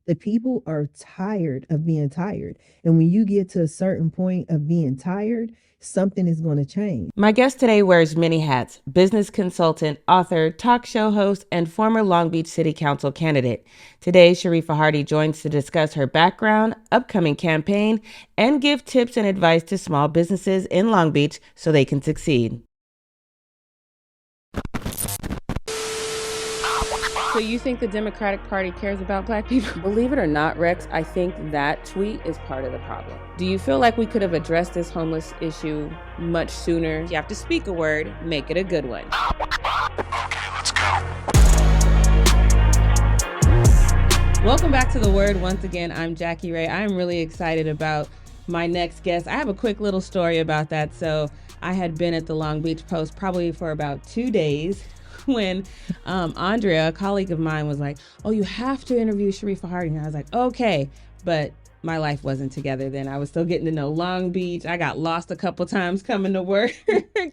The people are tired of being tired. And when you get to a certain point of being tired, something is going to change. My guest today wears many hats: business consultant, author, talk show host, and former Long Beach City Council candidate. Today, Sharifah Hardie joins to discuss her background, upcoming campaign, and give tips and advice to small businesses in Long Beach so they can succeed. So you think the Democratic Party cares about Black people? Believe it or not, Rex, I think that tweet is part of the problem. Do you feel like we could have addressed this homeless issue much sooner? You have to speak a word, make it a good one. Okay, let's go. Welcome back to The Word. Once again, I'm Jackie Rae. I'm really excited about my next guest. I have a quick little story about that. So I had been at the Long Beach Post probably for about 2 days when Andrea, a colleague of mine, was like, oh, you have to interview Sharifah Hardie. And I was like, okay. But my life wasn't together then. I was still getting to know Long Beach. I got lost a couple times coming to work.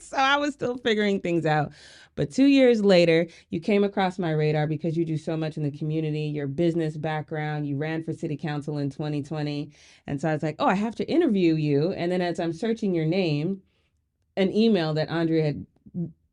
So I was still figuring things out. But 2 years later, you came across my radar because you do so much in the community, your business background. You ran for city council in 2020. And so I was like, oh, I have to interview you. And then as I'm searching your name, an email that Andrea had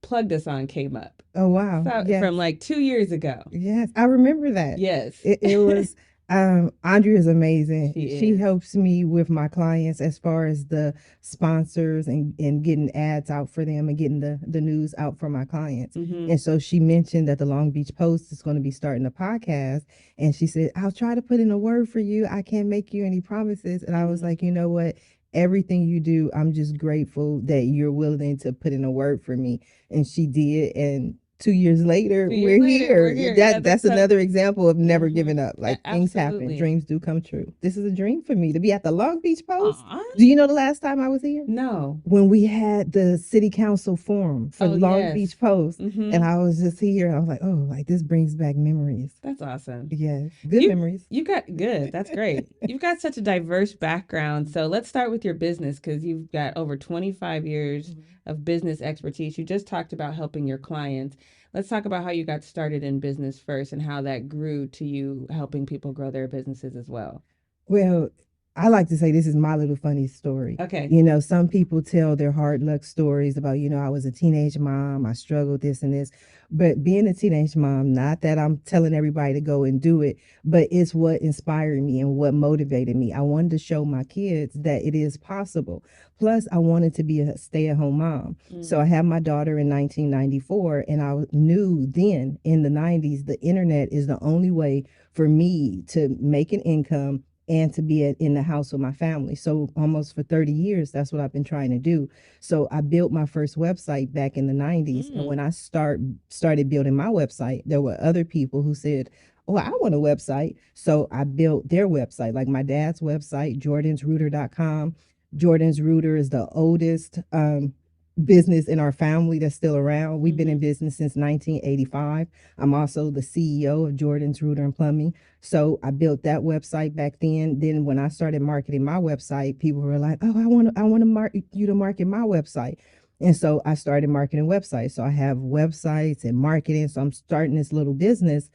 plugged us on came up. Oh, wow. So, Yes. From like 2 years ago. Yes, I remember that. Yes. It was Andrea is amazing. She is. helps me with my clients as far as the sponsors and getting ads out for them and getting the news out for my clients. Mhm. And so she mentioned that the Long Beach Post is going to be starting a podcast. And she said, I'll try to put in a word for you. I can't make you any promises. And I was like, you know what? Everything you do, I'm just grateful that you're willing to put in a word for me. And she did. And 2 years later, 2 years we're later, here. we're here. Yeah, That's so- another example of never Mhm. giving up. Like things happen, Absolutely. dreams do come true. This is a dream for me to be at the Long Beach Post. Aw. Do you know the last time I was here? No. When we had the city council forum for Oh, Long yes. Beach Post, Mhm. and I was just here. I was like, oh, like this brings back memories. That's awesome. Yes, good memories. You got good. That's great. You've got such a diverse background. So let's start with your business because you've got over 25 years of business expertise. You just talked about helping your clients. Let's talk about how you got started in business first and how that grew to you helping people grow their businesses as well. Well, I like to say this is my little funny story. Okay. You know, some people tell their hard luck stories about, I was a teenage mom, I struggled this and this. But being a teenage mom, not that I'm telling everybody to go and do it, but it's what inspired me and what motivated me. I wanted to show my kids that it is possible. Plus, I wanted to be a stay-at-home mom. So I had my daughter in 1994, and I knew then in the 90s, the internet is the only way for me to make an income and to be in the house with my family. So almost for 30 years, that's what I've been trying to do. So I built my first website back in the 90s. And when I started building my website, there were other people who said, oh, I want a website. So I built their website, like my dad's website, jordansrooter.com. Jordan's Rooter is the oldest business in our family that's still around. We've been in business since 1985. I'm also the CEO of Jordan's Rooter and Plumbing. So I built that website back then. Then when I started marketing my website, people were like, "Oh, I want you to market my website." And so I started marketing websites. So I have websites and marketing. So I'm starting this little business,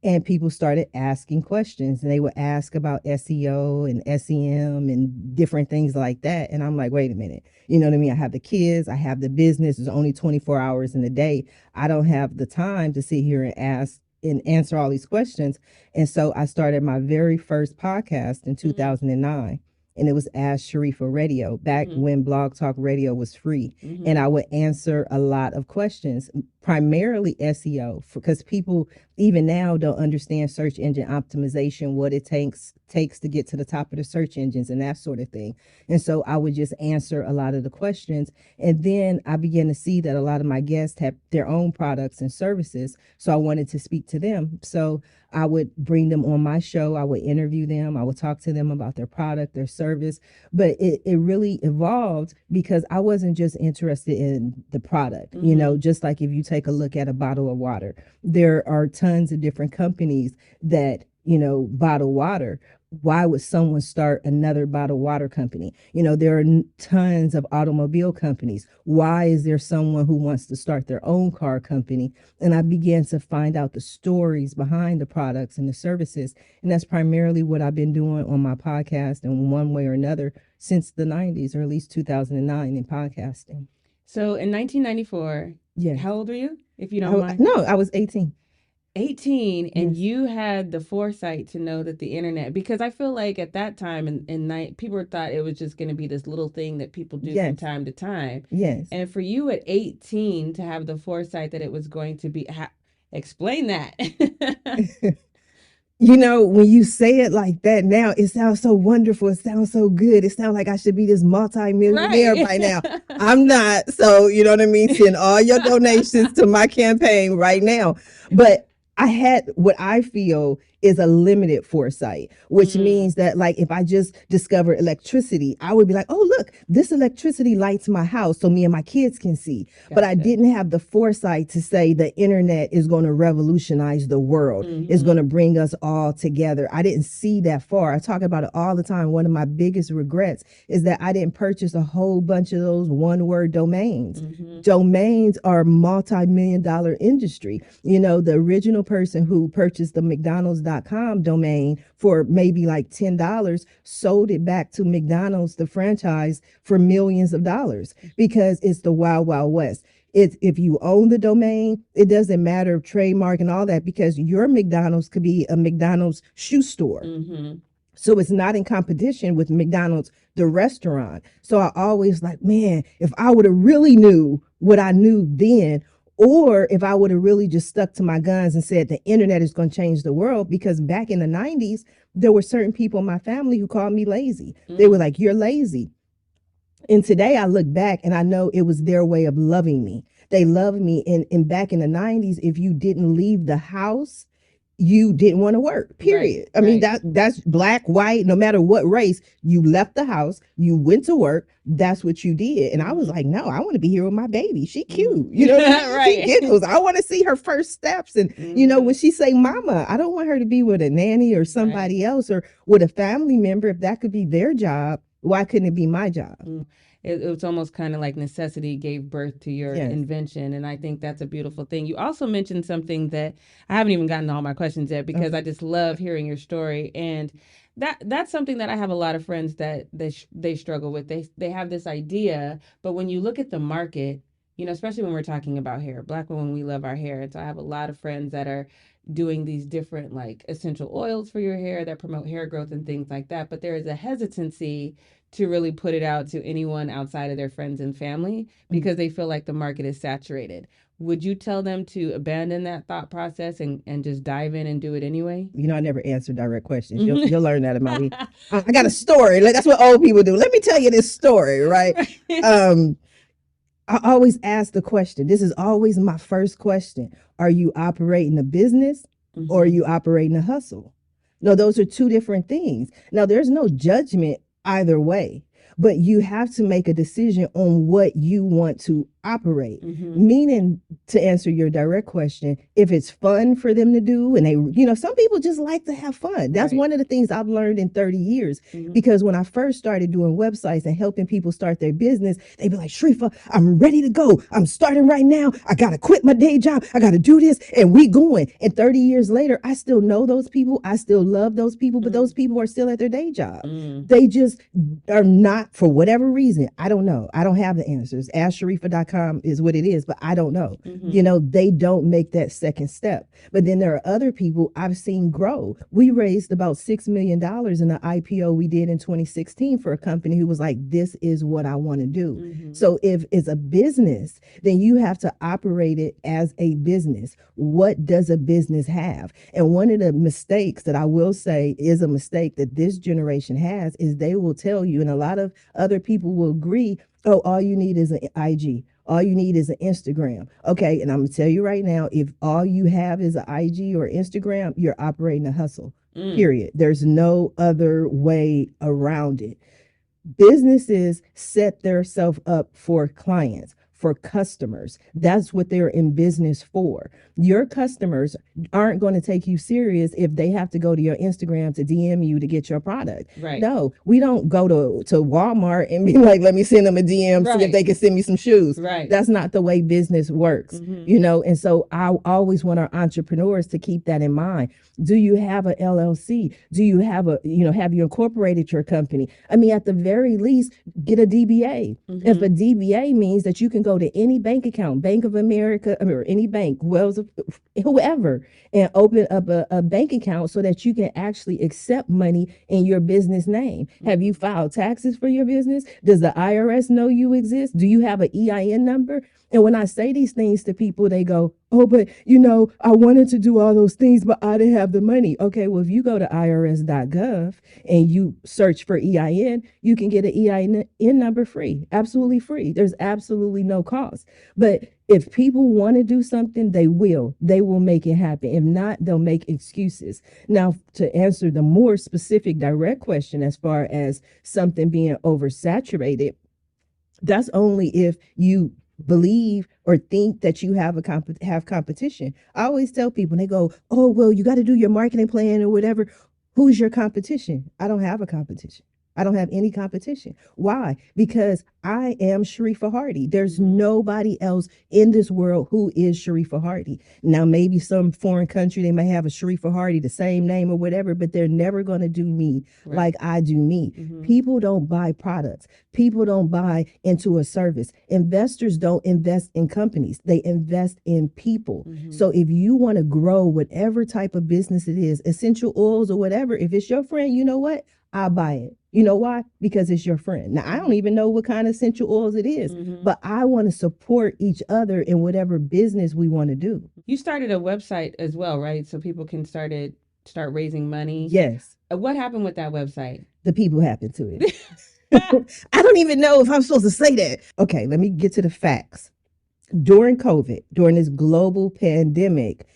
and people started asking questions, and they would ask about SEO and SEM and different things like that. And I'm like, wait a minute. You know what I mean? I have the kids, I have the business. It's only 24 hours in the day. I don't have the time to sit here and ask and answer all these questions. And so I started my very first podcast in 2009. And it was Ask Sharifah Radio back when Blog Talk Radio was free. And I would answer a lot of questions, primarily SEO, because people even now don't understand search engine optimization, what it takes to get to the top of the search engines and that sort of thing. And so I would just answer a lot of the questions. And then I began to see that a lot of my guests have their own products and services. So I wanted to speak to them. So I would bring them on my show. I would interview them. I would talk to them about their product, their service. But it really evolved because I wasn't just interested in the product. You know, just like if you take a look at a bottle of water, there are tons of different companies that, bottle water. why would someone start another bottled water company? You know, there are tons of automobile companies. Why is there someone who wants to start their own car company? And I began to find out the stories behind the products and the services. And that's primarily what I've been doing on my podcast in one way or another since the 90s, or at least 2009 in podcasting. So in 1994, Yes. how old were you, if you don't mind? No, I was 18. 18, and Yes. you had the foresight to know that the internet, because I feel like at that time in night, people thought it was just going to be this little thing that people do from Yes. time to time. Yes. And for you at 18 to have the foresight that it was going to be, explain that. You know, when you say it like that now, it sounds so wonderful. It sounds so good. It sounds like I should be this multi-millionaire Right. by now. I'm not. So, you know what I mean? Send all your donations to my campaign right now. But I had what I feel is a limited foresight, which means that, like, if I just discovered electricity, I would be like, oh, look, this electricity lights my house so me and my kids can see. But I Gotcha. didn't have the foresight to say the internet is going to revolutionize the world, is going to bring us all together. I didn't see that far. I talk about it all the time. One of my biggest regrets is that I didn't purchase a whole bunch of those one-word domains. Domains are multi-million-dollar industry. You know, the original person who purchased the McDonald's.com domain for maybe like $10 sold it back to McDonald's, the franchise, for millions of dollars, because it's the wild, wild west. It's, if you own the domain, it doesn't matter trademark and all that, because your McDonald's could be a McDonald's shoe store. So it's not in competition with McDonald's, the restaurant. So I always like, man, if I would have really knew what I knew then, or if I would have really just stuck to my guns and said the internet is going to change the world, because back in the 90s, there were certain people in my family who called me lazy. They were like, you're lazy. And today I look back and I know it was their way of loving me. They loved me. And back in the 90s, if you didn't leave the house, you didn't want to work, period. Right, I mean, right. that's black, white, no matter what race, you left the house, you went to work. That's what you did. And I was like, no, I want to be here with my baby. She cute. You know what I mean? Right. She giggles. I want to see her first steps. And, you know, when she say mama, I don't want her to be with a nanny or somebody else, or with a family member. If that could be their job, why couldn't it be my job? It was almost kind of like necessity gave birth to your Yes. invention. And I think that's a beautiful thing. You also mentioned something that I haven't even gotten to all my questions yet, because I just love hearing your story. And that's something that I have a lot of friends that they struggle with. They have this idea, but when you look at the market, you know, especially when we're talking about hair, Black women, we love our hair. And so I have a lot of friends that are doing these different like essential oils for your hair that promote hair growth and things like that. But there is a hesitancy to really put it out to anyone outside of their friends and family, because they feel like the market is saturated. Would you tell them to abandon that thought process and just dive in and do it anyway? You know, I never answer direct questions. You'll learn that about me. I got a story. Like, that's what old people do. Let me tell you this story, right? I always ask the question. This is always my first question. Are you operating a business or are you operating a hustle? No, those are two different things. Now, there's no judgment either way, but you have to make a decision on what you want to operate. Meaning, to answer your direct question, if it's fun for them to do, and they, you know, some people just like to have fun. That's one of the things I've learned in 30 years. Because when I first started doing websites and helping people start their business, they'd be like, Sharifah, I'm ready to go. I'm starting right now. I got to quit my day job. I got to do this. And we going. And 30 years later, I still know those people. I still love those people, but those people are still at their day job. They just are not, for whatever reason. I don't know. I don't have the answers. AskSharifah.com is what it is, but I don't know. You know, they don't make that second step. But then there are other people I've seen grow. We raised about $6 million in the IPO we did in 2016 for a company who was like, this is what I want to do. So if it's a business, then you have to operate it as a business. What does a business have? And one of the mistakes that I will say is a mistake that this generation has is they will tell you, and a lot of other people will agree, oh, all you need is an IG. All you need is an Instagram. Okay, and I'm going to tell you right now, if all you have is an IG or Instagram, you're operating a hustle, period. There's no other way around it. Businesses set themselves up for clients. for customers. That's what they're in business for. Your customers aren't going to take you serious if they have to go to your Instagram to DM you to get your product. Right. No, we don't go to Walmart and be like, let me send them a DM, see if they can send me some shoes. Right. That's not the way business works, and so I always want our entrepreneurs to keep that in mind. Do you have a LLC? Do you have have you incorporated your company? I mean, at the very least, get a DBA. If a DBA means that you can go to any bank account, Bank of America, or any bank, Wells, whoever, and open up a bank account so that you can actually accept money in your business name. Have you filed taxes for your business? Does the IRS know you exist? Do you have an EIN number? And when I say these things to people, they go, oh, but I wanted to do all those things, but I didn't have the money. Okay, well, if you go to irs.gov and you search for EIN, you can get an EIN number free, absolutely free. There's absolutely no cost. But if people want to do something, they will. They will make it happen. If not, they'll make excuses. Now, to answer the more specific, direct question as far as something being oversaturated, that's only if you believe or think that you have have competition. I always tell people, they go, oh, well, you got to do your marketing plan or whatever. Who's your competition? I don't have a competition. I don't have any competition. Why? Because I am Sharifah Hardie. There's nobody else in this world who is Sharifah Hardie. Now, maybe some foreign country, they may have a Sharifah Hardie, the same name or whatever, but they're never going to do me like I do me. People don't buy products. People don't buy into a service. Investors don't invest in companies. They invest in people. So if you want to grow whatever type of business it is, essential oils or whatever, if it's your friend, you know what? I'll buy it. You know why? Because it's your friend. Now, I don't even know what kind of essential oils it is, but I want to support each other in whatever business we want to do. You started a website as well, right? So people can start raising money. Yes. What happened with that website? The people happened to it. I don't even know if I'm supposed to say that. Okay, let me get to the facts. During COVID, during this global pandemic,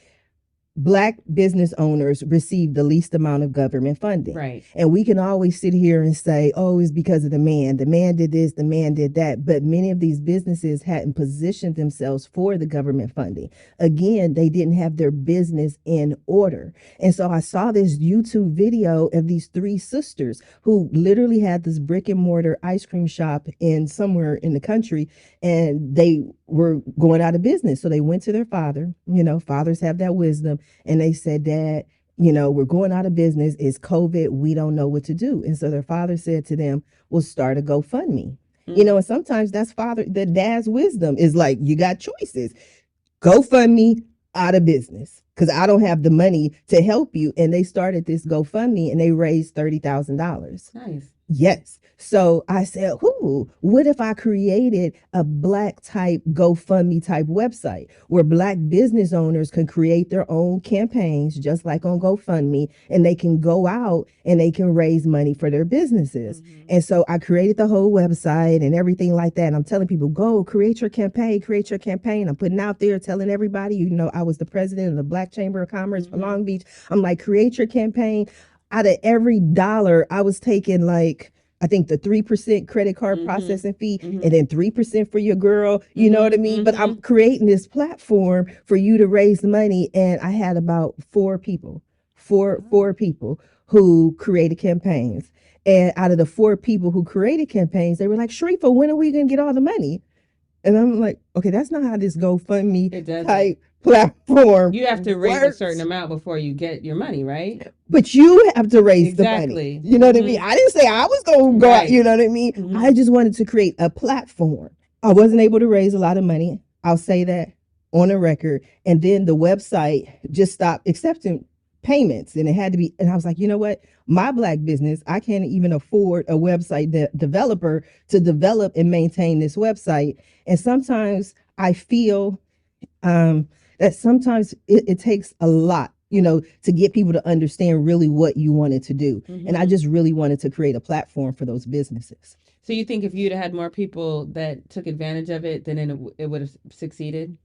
Black business owners receive the least amount of government funding. Right. And we can always sit here and say, oh, it's because of the man. The man did this, the man did that. But many of these businesses hadn't positioned themselves for the government funding. Again, they didn't have their business in order. And so I saw this YouTube video of these three sisters who literally had this brick and mortar ice cream shop in somewhere in the country, and they were going out of business. So they went to their father, fathers have that wisdom. And they said, Dad, we're going out of business. It's COVID. We don't know what to do. And so their father said to them, well, start a GoFundMe. And sometimes the dad's wisdom is like, you got choices. GoFundMe, out of business, because I don't have the money to help you. And they started this GoFundMe and they raised $30,000. Nice. Yes. So I said, what if I created a Black type GoFundMe type website where Black business owners can create their own campaigns, just like on GoFundMe, and they can go out and they can raise money for their businesses. And so I created the whole website and everything like that. And I'm telling people, go create your campaign, create your campaign. I'm putting out there telling everybody, I was the president of the Black Chamber of Commerce for Long Beach. I'm like, create your campaign. Out of every dollar, I was taking I think the 3% credit card processing fee and then 3% for your girl, you know what I mean? But I'm creating this platform for you to raise money. And I had about four people who created campaigns. And out of the four people who created campaigns, they were like, Sharifah, when are we going to get all the money? And I'm like, okay, that's not how this GoFundMe type platform. You have to raise a certain amount before you get your money, right? But you have to raise the money. You know what I mean? I didn't say I was going to go out, you know what I mean? I just wanted to create a platform. I wasn't able to raise a lot of money. I'll say that on the record. And then the website just stopped accepting payments, and it had to be. And I was like, you know what? My Black business, I can't even afford a website developer to develop and maintain this website. And sometimes I feel that sometimes it takes a lot, to get people to understand really what you wanted to do. And I just really wanted to create a platform for those businesses. So you think if you'd had more people that took advantage of it, then it would have succeeded?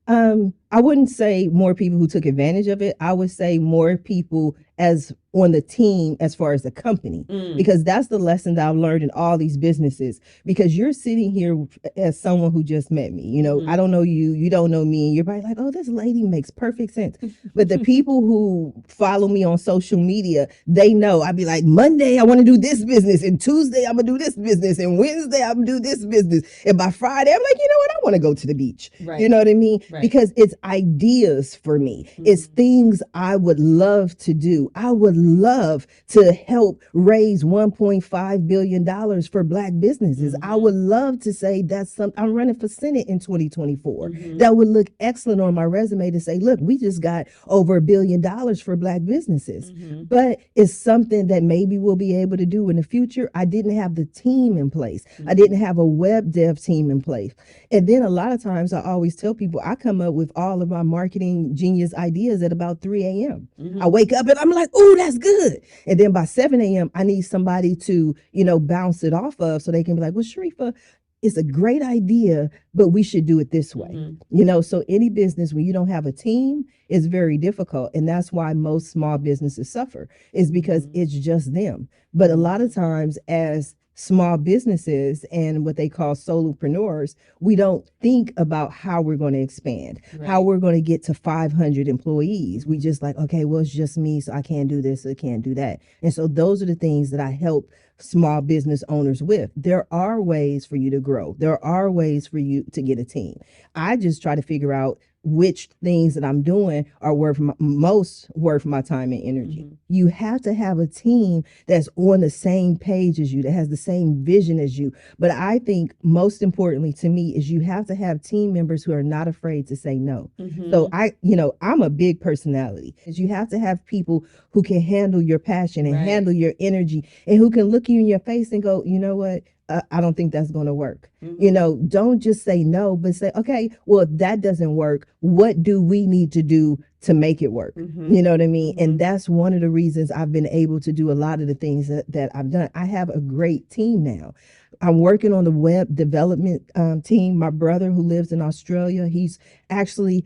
I wouldn't say more people who took advantage of it. I would say more people as on the team as far as the company, Mm. because that's the lesson that I've learned in all these businesses. Because you're sitting here as someone who just met me, I don't know you, you don't know me, and you're probably like, oh, this lady makes perfect sense. But the people who follow me on social media, they know I'd be like, Monday I want to do this business, and Tuesday I'm gonna do this business, and Wednesday I'm gonna do this business, and by Friday I'm like, you know what, I want to go to the beach. Right. You know what I mean? Right. Because it's ideas for me. It's things I would love to do. I would love to help raise $1.5 billion for Black businesses. I would love to say that's something. I'm running for Senate in 2024. That would look excellent on my resume to say, look, we just got over $1 billion for Black businesses. But it's something that maybe we'll be able to do in the future. I didn't have the team in place. I didn't have a web dev team in place. And then a lot of times I always tell people I come up with all of my marketing genius ideas at about 3 a.m. I wake up and I'm like, oh, that's good. And then by 7 a.m., I need somebody to, bounce it off of so they can be like, well, Sharifah, it's a great idea, but we should do it this way. So any business, when you don't have a team, is very difficult. And that's why most small businesses suffer, is because it's just them. But a lot of times as small businesses and what they call solopreneurs, we don't think about how we're going to expand, how we're going to get to 500 employees. We just like, okay, well, it's just me, so I can't do this, I can't do that. And so those are the things that I help small business owners with. There are ways for you to grow. There are ways for you to get a team. I just try to figure out which things that I'm doing are most worth my time and energy. You have to have a team that's on the same page as you, that has the same vision as you. But I think most importantly to me is you have to have team members who are not afraid to say no. So I'm a big personality. You have to have people who can handle your passion and handle your energy, and who can look you in your face and go, you know what? I don't think that's going to work. Don't just say no, but say, okay, well, if that doesn't work, what do we need to do to make it work? You know what I mean? And that's one of the reasons I've been able to do a lot of the things that I've done. I have a great team now. I'm working on the web development team. My brother, who lives in Australia, he's actually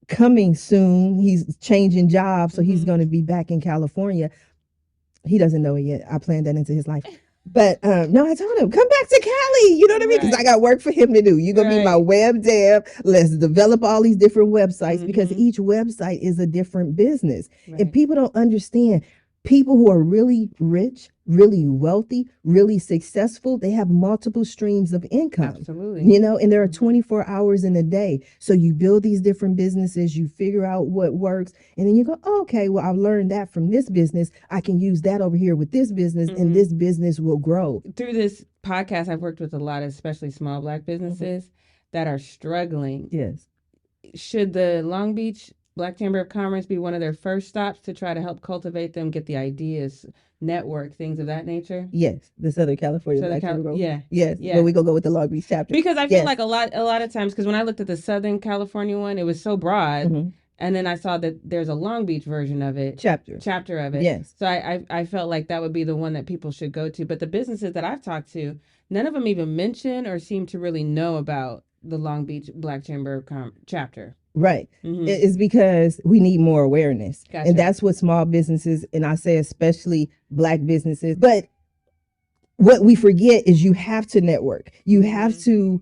coming soon. He's changing jobs, so he's going to be back in California. He doesn't know it yet. I planned that into his life. But no, I told him, come back to Cali. You know what I mean? Because I got work for him to do. You're going to be my web dev. Let's develop all these different websites, because each website is a different business. And people don't understand. People who are really rich, really wealthy, really successful, they have multiple streams of income. Absolutely. And there are 24 hours in a day. So you build these different businesses, you figure out what works, and then you go, oh, okay, well, I've learned that from this business. I can use that over here with this business, and this business will grow. Through this podcast, I've worked with a lot of, especially small Black businesses that are struggling. Yes. Should the Long Beach Black Chamber of Commerce be one of their first stops to try to help cultivate them, get the ideas, network, things of that nature? Yes, the Southern California Black Chamber. Yes, but we gonna go with the Long Beach chapter, because I feel like a lot of times, because when I looked at the Southern California one, it was so broad, and then I saw that there's a Long Beach version of it, chapter of it. Yes. So I felt like that would be the one that people should go to. But the businesses that I've talked to, none of them even mention or seem to really know about the Long Beach Black Chamber of chapter. Right. It's because we need more awareness. Gotcha. And that's what small businesses, and I say especially Black businesses, but what we forget is you have to network. You have to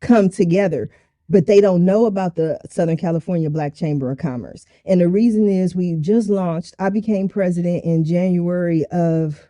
come together. But they don't know about the Southern California Black Chamber of Commerce. And the reason is we just launched, I became president in January of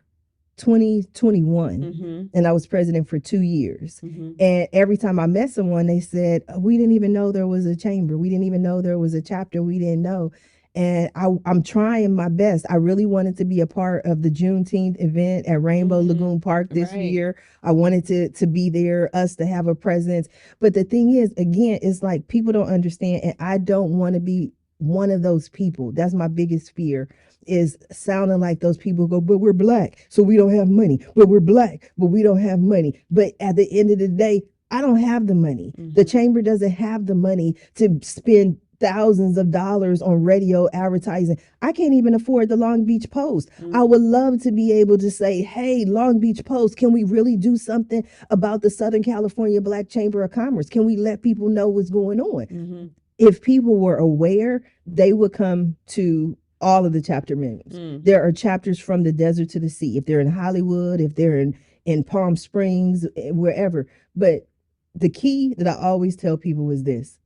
2021, and I was president for 2 years. And every time I met someone, they said, we didn't even know there was a chamber. We didn't even know there was a chapter. We didn't know. And I'm trying my best. I really wanted to be a part of the Juneteenth event at Rainbow Lagoon Park this year. I wanted to be there, us to have a presence. But the thing is, again, it's like people don't understand, and I don't want to be one of those people. That's my biggest fear, is sounding like those people go, but we're Black, so we don't have money. But we're Black, but we don't have money. But at the end of the day, I don't have the money. The chamber doesn't have the money to spend thousands of dollars on radio advertising. I can't even afford the Long Beach Post. I would love to be able to say, hey, Long Beach Post, can we really do something about the Southern California Black Chamber of Commerce? Can we let people know what's going on? If people were aware, they would come to all of the chapter members. There are chapters from the desert to the sea. If they're in Hollywood, if they're in Palm Springs, wherever. But the key that I always tell people is this.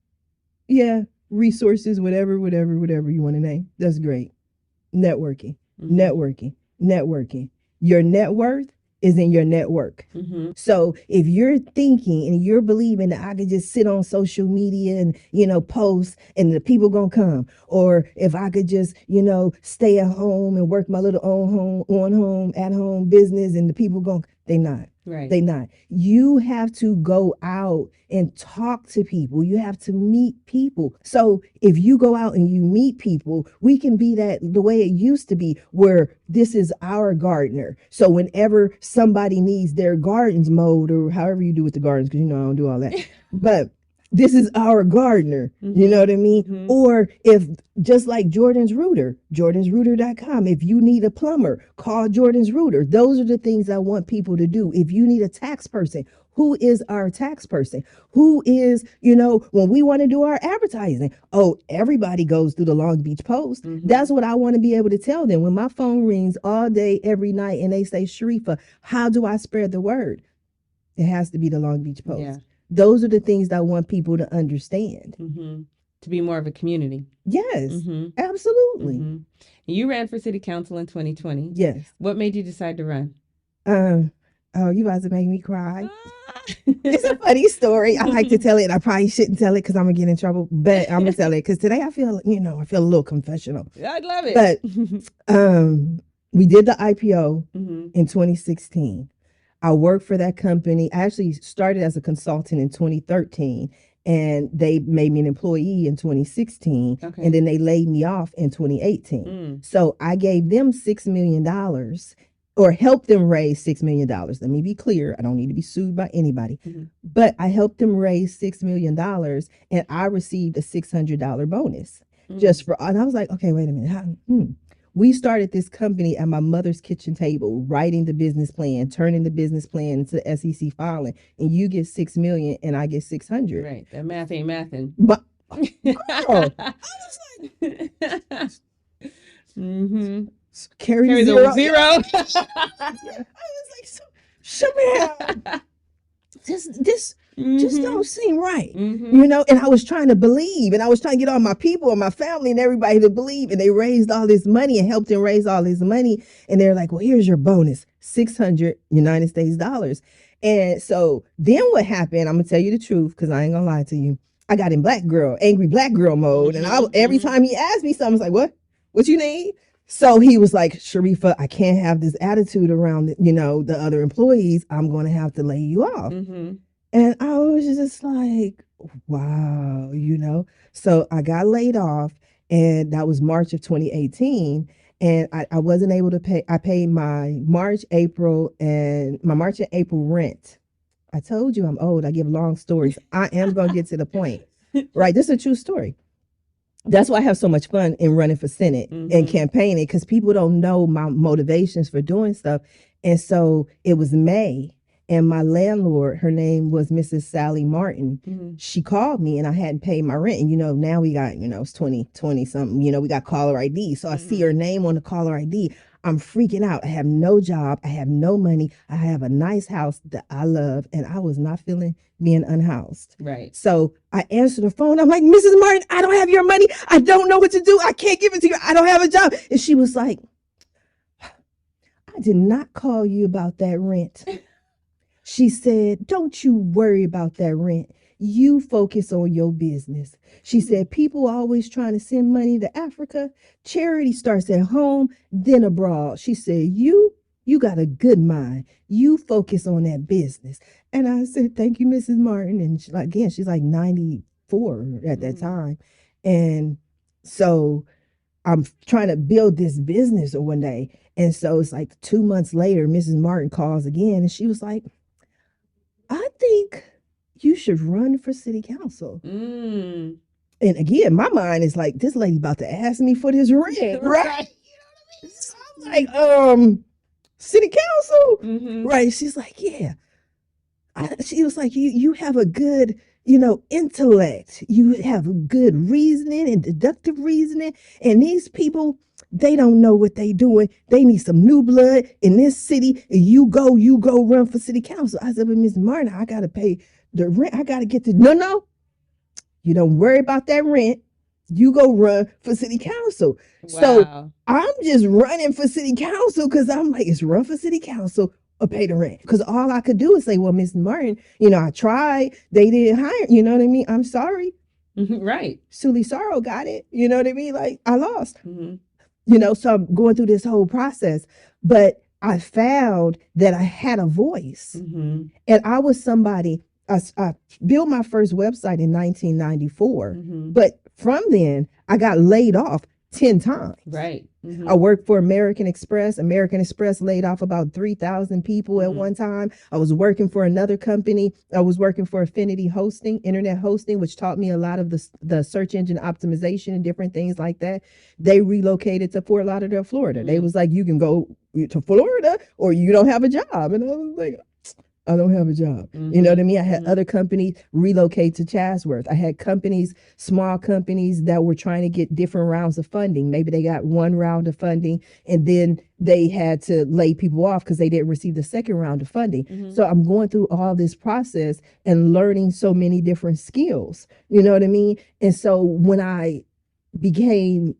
Yeah, resources, whatever you want to name. That's great. Networking, networking, networking. Your net worth is in your network. So if you're thinking and you're believing that I could just sit on social media and, post and the people gonna come, or if I could just, stay at home and work my little at home business and the people gonna, they not. Right. They not. You have to go out and talk to people. You have to meet people. So if you go out and you meet people, we can be that the way it used to be, where this is our gardener. So whenever somebody needs their gardens mowed, or however you do with the gardens, because I don't do all that, but this is our gardener. You know what I mean? Or if, just like Jordan's Rooter, jordansrooter.com, if you need a plumber, call Jordan's Rooter. Those are the things I want people to do. If you need a tax person, who is our tax person? Who is, when we want to do our advertising? Oh, everybody goes through the Long Beach Post. That's what I want to be able to tell them. When my phone rings all day, every night, and they say, Sharifah, how do I spread the word? It has to be the Long Beach Post. Yeah. Those are the things that I want people to understand. To be more of a community. Yes, absolutely. You ran for city council in 2020. Yes. What made you decide to run? Oh, you about to make me cry. It's a funny story. I like to tell it. I probably shouldn't tell it because I'm going to get in trouble, but I'm going to tell it because today I feel, I feel a little confessional. I'd love it. But we did the IPO in 2016. I worked for that company. I actually started as a consultant in 2013, and they made me an employee in 2016. Okay. And then they laid me off in 2018. So I gave them $6 million, or helped them raise $6 million. Let me be clear. I don't need to be sued by anybody, but I helped them raise $6 million, and I received a $600 bonus just for, and I was like, okay, wait a minute. We started this company at my mother's kitchen table, writing the business plan, turning the business plan into the SEC filing, and you get $6 million and I get 600. Right. That math ain't mathin'. But I was like, carry the zero. I was like, Shamel, this just don't seem right, and I was trying to believe, and I was trying to get all my people and my family and everybody to believe, and they raised all this money and helped them raise all this money, and they're like, well, here's your bonus, 600 United States dollars. And so then what happened, I'm gonna tell you the truth because I ain't gonna lie to you, I got in angry black girl mode, and every time he asked me something, I was like, what you need? So he was like, Sharifah, I can't have this attitude around, the other employees. I'm going to have to lay you off. And I was just like, wow, So I got laid off, and that was March of 2018. And I wasn't able to pay. I paid my March and April rent. I told you I'm old. I give long stories. I am going to get to the point. Right. This is a true story. That's why I have so much fun in running for Senate and campaigning, because people don't know my motivations for doing stuff. And so it was May, and my landlord, her name was Mrs. Sally Martin. She called me, and I hadn't paid my rent. And, now we got, it's 20 something, we got caller ID. So I see her name on the caller ID. I'm freaking out. I have no job. I have no money. I have a nice house that I love, and I was not feeling being unhoused. Right. So I answered the phone. I'm like, Mrs. Martin, I don't have your money. I don't know what to do. I can't give it to you. I don't have a job. And she was like, I did not call you about that rent. She said, don't you worry about that rent. You focus on your business. She said, people always trying to send money to Africa. Charity starts at home, then abroad. She said, you got a good mind. You focus on that business. And I said, thank you, Mrs. Martin. And she's like 94 at that time. And so I'm trying to build this business one day. And so it's like 2 months later, Mrs. Martin calls again, and she was like, I think you should run for city council. And again, my mind is like, this lady about to ask me for this rent, right? So I'm like, city council, right? She's like, yeah. She was like, you have a good, intellect. You have good reasoning and deductive reasoning. And these people, they don't know what they doing. They need some new blood in this city. And you go run for city council. I said, but Miss Martin, I got to pay the rent. I got to get the, no, you don't worry about that rent. You go run for city council. So Wow. I'm just running for city council because I'm like, it's run for city council or pay the rent. Because all I could do is say, well, Miss Martin, I tried. They didn't hire. You know what I mean? I'm sorry. Right. Sully Sorrow got it. You know what I mean? Like I lost. Mm-hmm. So I'm going through this whole process. But I found that I had a voice. Mm-hmm. And I was somebody, I built my first website in 1994. Mm-hmm. But from then, I got laid off 10 times. Right. Mm-hmm. I worked for American Express. American Express laid off about 3,000 people at one time. I was working for another company. I was working for Affinity Hosting, internet hosting, which taught me a lot of the search engine optimization and different things like that. They relocated to Fort Lauderdale, Florida. They was like, you can go to Florida or you don't have a job. And I was like, I don't have a job. You know what I mean? I had other companies relocate to Chatsworth. I had companies, small companies that were trying to get different rounds of funding. Maybe they got one round of funding and then they had to lay people off because they didn't receive the second round of funding. So I'm going through all this process and learning so many different skills. You know what I mean? And so when I became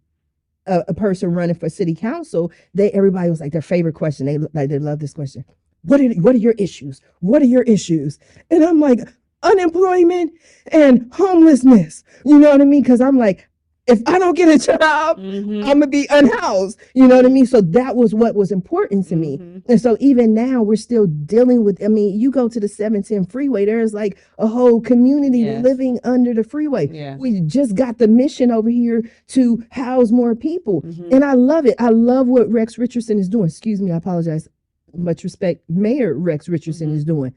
a person running for city council, everybody was like their favorite question. They love this question. What are your issues? What are your issues? And I'm like, unemployment and homelessness. You know what I mean? Because I'm like, if I don't get a job, I'm gonna be unhoused. You know what I mean? So that was what was important to me. And so even now we're still dealing with, you go to the 710 freeway, there's like a whole community living under the freeway. Yeah. We just got the mission over here to house more people. And I love it. I love what Rex Richardson is doing. Excuse me, I apologize. Much respect, Mayor Rex Richardson is doing.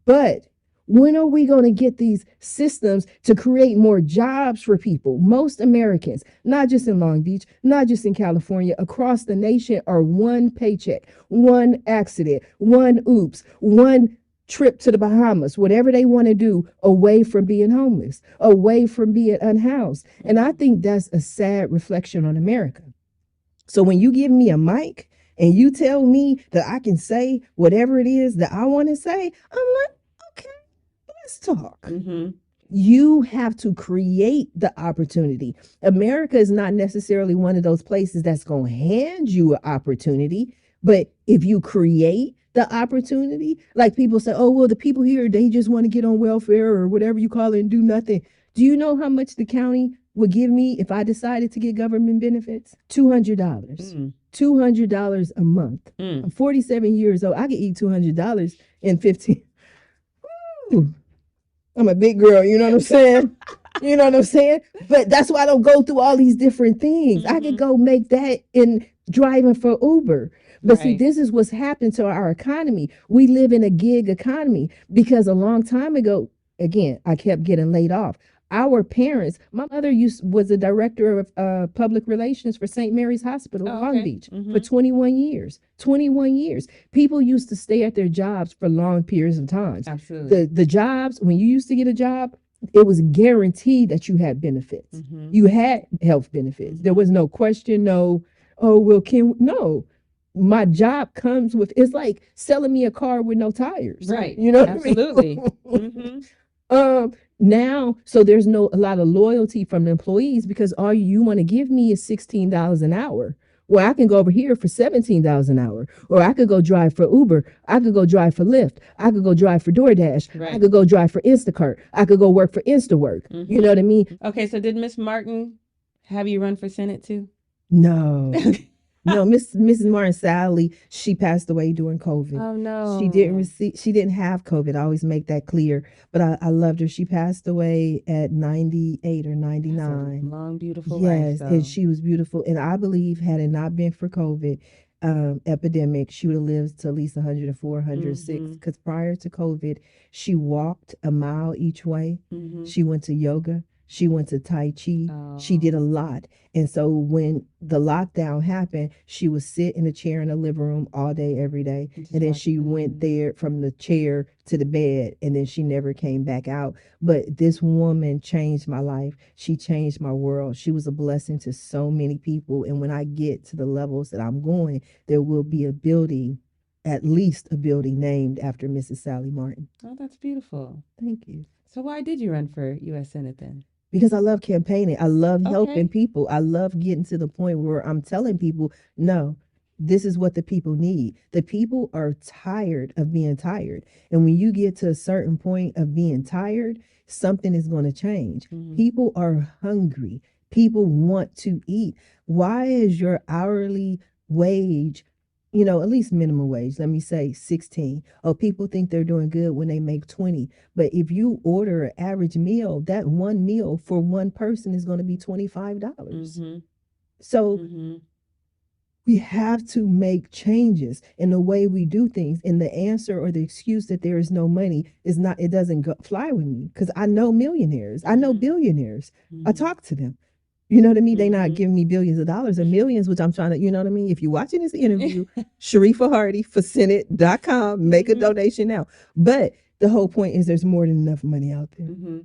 But when are we going to get these systems to create more jobs for people? Most Americans, not just in Long Beach, not just in California, across the nation are one paycheck, one accident, one oops, one trip to the Bahamas, whatever they want to do away from being homeless, away from being unhoused. And I think that's a sad reflection on America. So when you give me a mic and you tell me that I can say whatever it is that I want to say, I'm like, okay, let's talk. You have to create the opportunity. America is not necessarily one of those places that's going to hand you an opportunity, but if you create the opportunity, like people say, oh, well, the people here, they just want to get on welfare or whatever you call it and do nothing. Do you know how much the county would give me if I decided to get government benefits? $200. $200 a month. I'm 47 years old. I could eat $200 in 15. Ooh, I'm a big girl. You know what I'm saying? You know what I'm saying? But that's why I don't go through all these different things. I could go make that in driving for Uber. But see, this is what's happened to our economy. We live in a gig economy because a long time ago, again, I kept getting laid off. Our parents, my mother was a director of public relations for St. Mary's Hospital in Long Beach for 21 years. 21 years. People used to stay at their jobs for long periods of time. Absolutely. The jobs, when you used to get a job, it was guaranteed that you had benefits. You had health benefits. There was no question, no, oh, well, no. My job comes with, it's like selling me a car with no tires. Right. You know Absolutely. what I mean? Now, so there's a lot of loyalty from the employees because all you want to give me is $16 an hour. Well, I can go over here for $17 an hour, or I could go drive for Uber. I could go drive for Lyft. I could go drive for DoorDash. Right. I could go drive for Instacart. I could go work for InstaWork. You know what I mean? Okay, so did Miss Martin have you run for Senate too? No. No, Mrs. Martin Sally, she passed away during COVID. Oh no. She didn't have COVID. I always make that clear. But I loved her. She passed away at 98 or 99. Long, beautiful life. Yes, and she was beautiful. And I believe had it not been for COVID epidemic, she would have lived to at least 104, 106. Because prior to COVID, she walked a mile each way. She went to yoga. She went to Tai Chi. She Oh, did a lot. And so when the lockdown happened, she would sit in a chair in the living room all day, every day. And just then watch. she went there from the chair to the bed, and then she never came back out. But this woman changed my life. She changed my world. She was a blessing to so many people. And when I get to the levels that I'm going, there will be a building, at least a building named after Mrs. Sally Martin. Oh, that's beautiful. Thank you. So why did you run for U.S. Senate then? Because I love campaigning. I love helping Okay. people. I love getting to the point where I'm telling people, no, this is what the people need. The people are tired of being tired. And when you get to a certain point of being tired, something is going to change. Mm-hmm. People are hungry. People want to eat. Why is your hourly wage, at least minimum wage, let me say 16? Oh, people think they're doing good when they make 20. But if you order an average meal, that one meal for one person is going to be $25. Mm-hmm. So Mm-hmm. we have to make changes in the way we do things. And the answer or the excuse that there is no money is not, it doesn't fly with me, because I know millionaires, I know billionaires. I talk to them. You know what I mean? They not giving me billions of dollars or millions, which I'm trying to, you know what I mean? If you're watching this interview, Sharifah Hardie for Senate.com, make a donation now. But the whole point is there's more than enough money out there. Mm-hmm.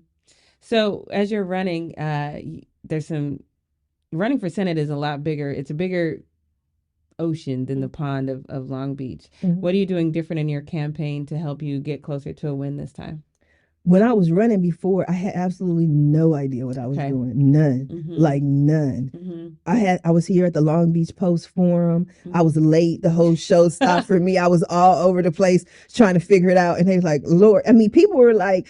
So as you're running, running for Senate is a lot bigger. It's a bigger ocean than the pond of Long Beach. Mhm. What are you doing different in your campaign to help you get closer to a win this time? When I was running before, I had absolutely no idea what I was Okay. doing. None. Mm-hmm. Like none. Mm-hmm. I was here at the Long Beach Post Forum. I was late. The whole show stopped for me. I was all over the place trying to figure it out. And they was like, Lord, I mean, people were like,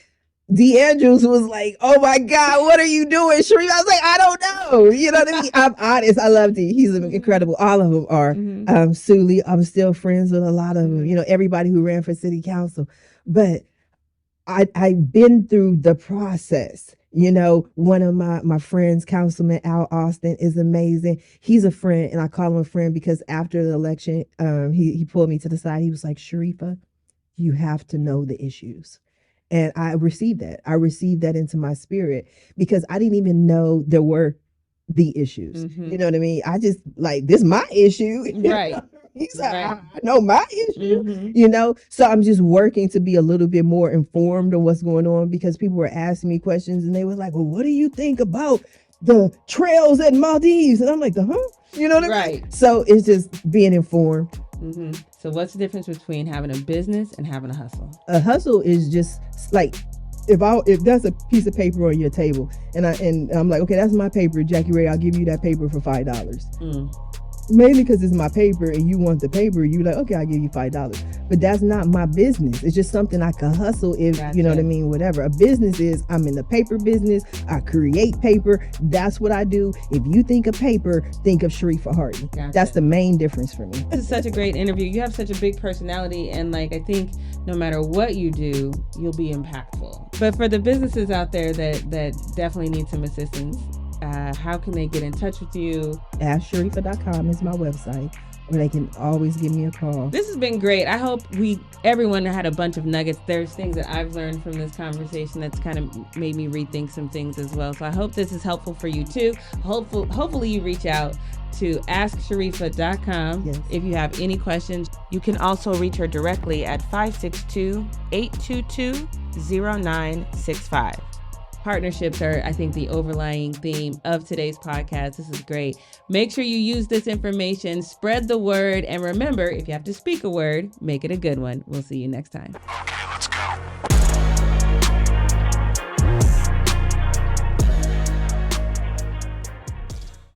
D. Andrews was like, oh my God, what are you doing, Sharif? I was like, I don't know. You know what I mean? I'm honest. I love D. He's incredible. All of them are. Mm-hmm. Suli, I'm still friends with a lot of them, everybody who ran for city council. But I've been through the process. One of my friends, Councilman Al Austin, is amazing. He's a friend, and I call him a friend because after the election, he pulled me to the side. He was like, Sharifah, you have to know the issues. And I received that. I received that into my spirit because I didn't even know there were the issues. Mm-hmm. You know what I mean? I just this my issue. Right. He's like, Right. I know my issue, Mm-hmm. So I'm just working to be a little bit more informed on what's going on, because people were asking me questions and they were like, well, what do you think about the trails at Maldives? And I'm like, you know what I mean? Right. So it's just being informed. Mm-hmm. So what's the difference between having a business and having a hustle? A hustle is just like, if that's a piece of paper on your table and I'm like, okay, that's my paper, Jackie Rae, I'll give you that paper for $5. Mainly because it's my paper and you want the paper, you like, okay, I'll give you $5. But that's not my business. It's just something I can hustle if, Gotcha. you know what I mean, whatever. A business is, I'm in the paper business. I create paper. That's what I do. If you think of paper, think of Sharifah Hardie. Gotcha. That's the main difference for me. This is such a great interview. You have such a big personality, and I think no matter what you do, you'll be impactful. But for the businesses out there that definitely need some assistance, how can they get in touch with you? AskSharifah.com is my website, or they can always give me a call. This has been great. I hope everyone had a bunch of nuggets. There's things that I've learned from this conversation that's kind of made me rethink some things as well. So I hope this is helpful for you too. Hopefully you reach out to AskSharifah.com. Yes. If you have any questions. You can also reach her directly at 562-822-0965. Partnerships are, I think, the overlying theme of today's podcast. This is great. Make sure you use this information, spread the word, and remember, if you have to speak a word, make it a good one. We'll see you next time. Okay,